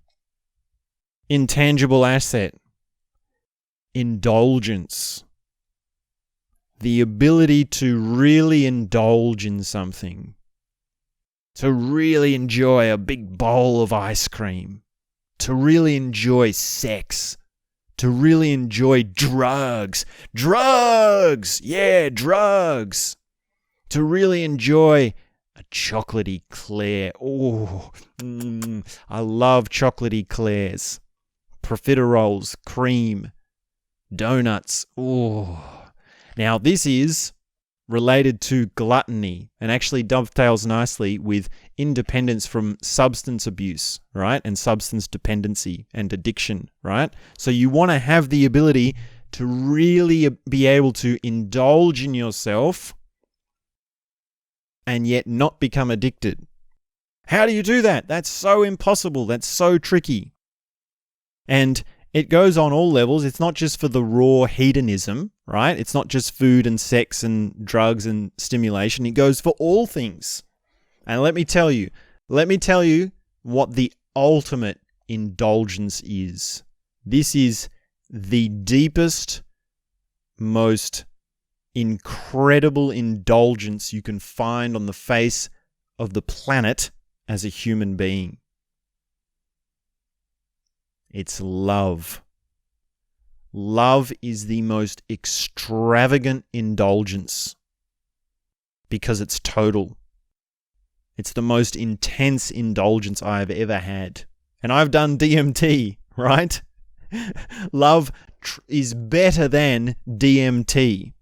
intangible asset indulgence. The ability to really indulge in something. To really enjoy a big bowl of ice cream. To really enjoy sex. To really enjoy drugs. Drugs! Yeah, drugs! To really enjoy a chocolatey eclair. Oh, I love chocolatey eclairs. Profiteroles, cream, donuts. Oh. Now, this is related to gluttony and actually dovetails nicely with independence from substance abuse, right? And substance dependency and addiction, right? So you want to have the ability to really be able to indulge in yourself and yet not become addicted. How do you do that? That's so impossible. That's so tricky. And it goes on all levels. It's not just for the raw hedonism, right? It's not just food and sex and drugs and stimulation. It goes for all things. And let me tell you what the ultimate indulgence is. This is the deepest, most incredible indulgence you can find on the face of the planet as a human being. It's love. Love is the most extravagant indulgence because it's total. It's the most intense indulgence I've ever had. And I've done DMT, right? Love is better than DMT.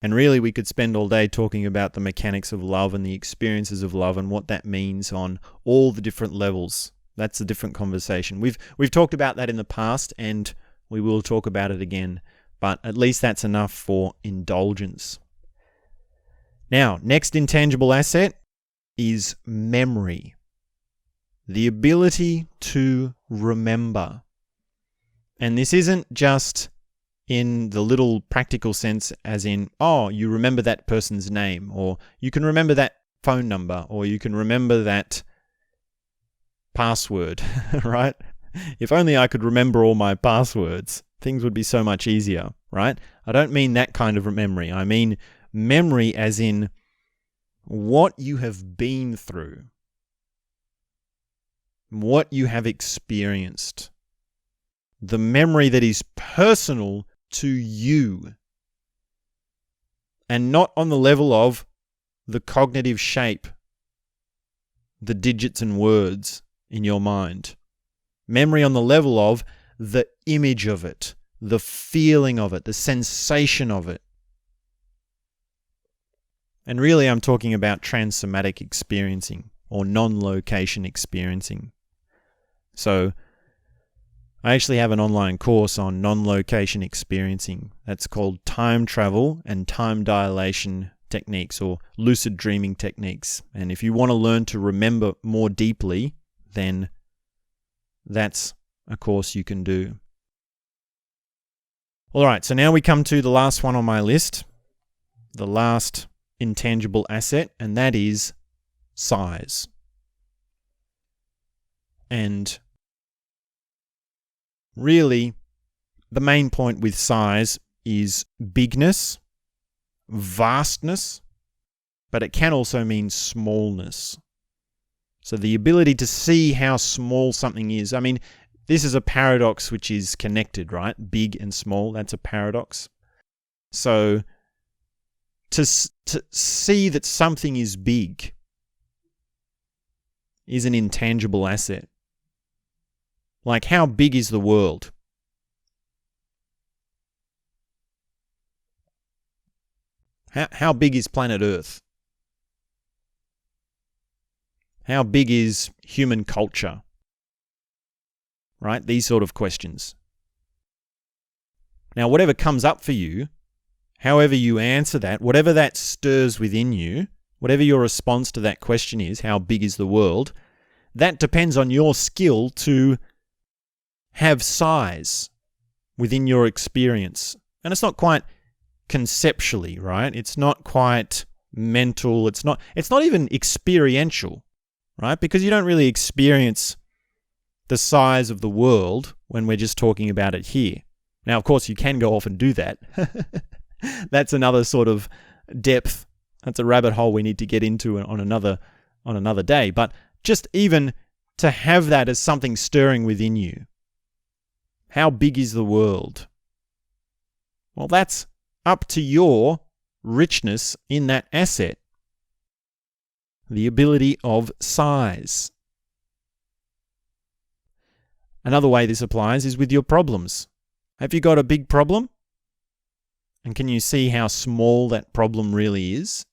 And really, we could spend all day talking about the mechanics of love and the experiences of love and what that means on all the different levels. That's a different conversation. We've talked about that in the past, and we will talk about it again. But at least that's enough for indulgence. Now, next intangible asset is memory. The ability to remember. And this isn't just in the little practical sense as in, oh, you remember that person's name, or you can remember that phone number, or you can remember that password, right? If only I could remember all my passwords, things would be so much easier, right? I don't mean that kind of memory. I mean memory as in what you have been through, what you have experienced, the memory that is personal to you, and not on the level of the cognitive shape, the digits and words in your mind. Memory on the level of the image of it, the feeling of it, the sensation of it. And really, I'm talking about trans-somatic experiencing or non-location experiencing. So, I actually have an online course on non-location experiencing. That's called time travel and time dilation techniques, or lucid dreaming techniques. And if you want to learn to remember more deeply, then that's a course you can do. All right, so now we come to the last one on my list, the last intangible asset, and that is size. And really, the main point with size is bigness, vastness, but it can also mean smallness. So the ability to see how small something is. I mean, this is a paradox which is connected, right? Big and small, that's a paradox. So to see that something is big is an intangible asset. Like, how big is the world? How big is planet Earth? How big is human culture? Right? These sort of questions. Now, whatever comes up for you, however you answer that, whatever that stirs within you, whatever your response to that question is, how big is the world, that depends on your skill to have size within your experience. And it's not quite conceptually, right? It's not quite mental. It's not even experiential, right? Because you don't really experience the size of the world when we're just talking about it here. Now, of course, you can go off and do that. That's another sort of depth. That's a rabbit hole we need to get into on another day. But just even to have that as something stirring within you. How big is the world? Well, that's up to your richness in that asset. The ability of size. Another way this applies is with your problems. Have you got a big problem? And can you see how small that problem really is?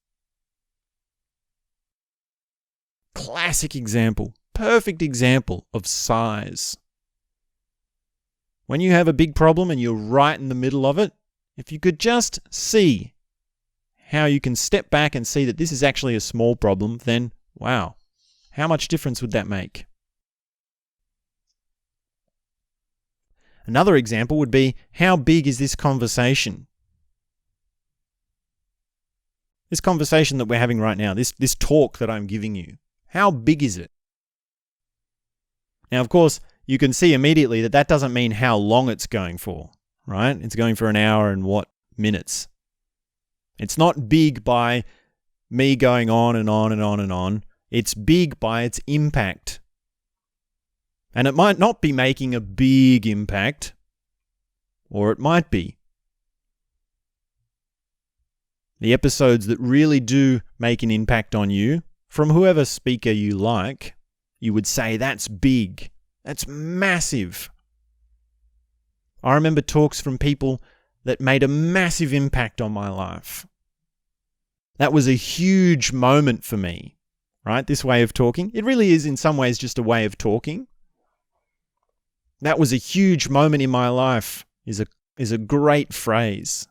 Classic example, perfect example of size. When you have a big problem and you're right in the middle of it, if you could just see how you can step back and see that this is actually a small problem, then wow, how much difference would that make? Another example would be, how big is this conversation? This conversation that we're having right now, this talk that I'm giving you, how big is it? Now, of course, you can see immediately that doesn't mean how long it's going for, right? It's going for an hour and what minutes? It's not big by me going on and on and on and on. It's big by its impact. And it might not be making a big impact, or it might be. The episodes that really do make an impact on you, from whoever speaker you like, you would say that's big, that's massive. I remember talks from people that made a massive impact on my life. That was a huge moment for me, right? This way of talking. It really is in some ways just a way of talking. That was a huge moment in my life is a great phrase.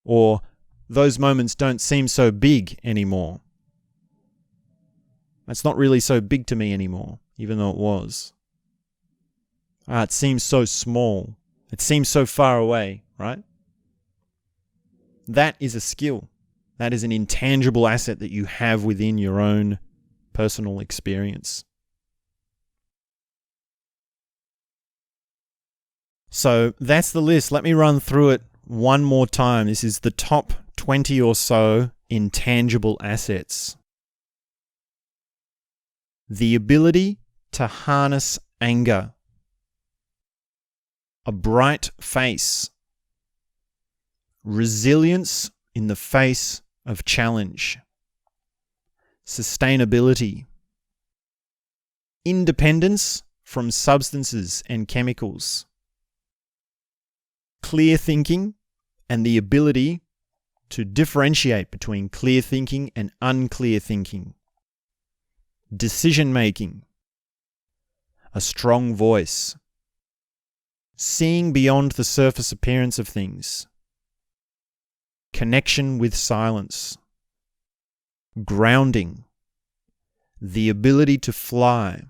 Or those moments don't seem so big anymore. That's not really so big to me anymore, even though it was. It seems so small. It seems so far away, right? That is a skill. That is an intangible asset that you have within your own personal experience. So that's the list. Let me run through it one more time. This is the top 20 or so intangible assets. The ability to harness anger. A bright face. Resilience in the face of challenge. Sustainability. Independence from substances and chemicals. Clear thinking and the ability to differentiate between clear thinking and unclear thinking. Decision making. A strong voice. Seeing beyond the surface appearance of things. Connection with silence. Grounding. The ability to fly.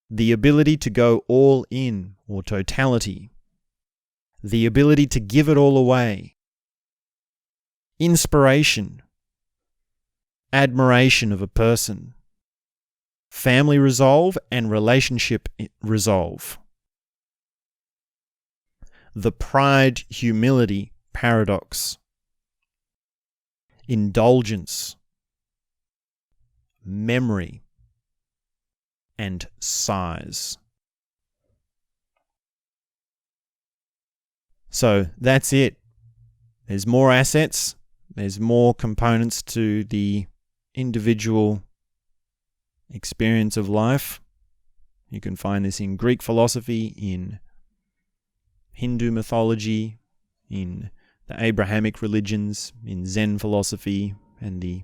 The ability to go all in or totality. The ability to give it all away. Inspiration. Admiration of a person. Family resolve and relationship resolve. The pride-humility paradox. Indulgence. Memory. And size. So that's it. There's more assets. There's more components to the individual experience of life. You can find this in Greek philosophy, in Hindu mythology, in the Abrahamic religions, in Zen philosophy, and the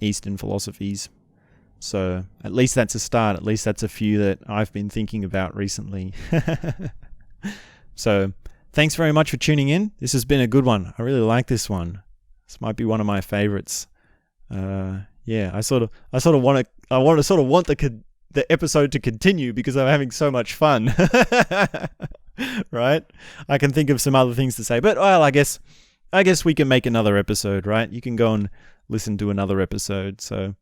Eastern philosophies. So at least that's a start. At least that's a few that I've been thinking about recently. So thanks very much for tuning in. This has been a good one. I really like this one. This might be one of my favorites. I sort of want the episode to continue because I'm having so much fun. Right? I can think of some other things to say, but well, I guess we can make another episode, right? You can go and listen to another episode, so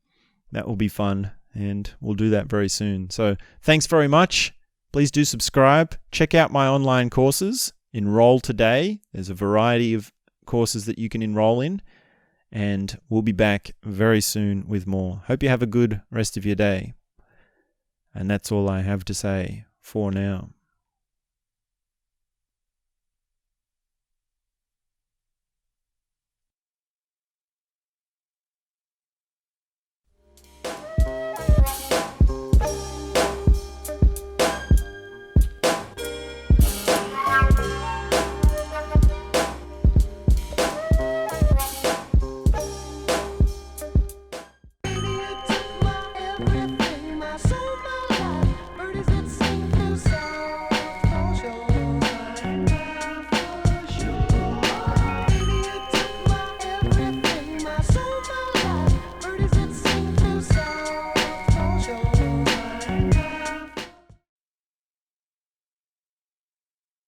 that will be fun. and we'll do that very soon. So thanks very much. Please do subscribe. Check out my online courses. Enroll today. There's a variety of courses that you can enroll in, and we'll be back very soon with more. Hope you have a good rest of your day. And that's all I have to say for now.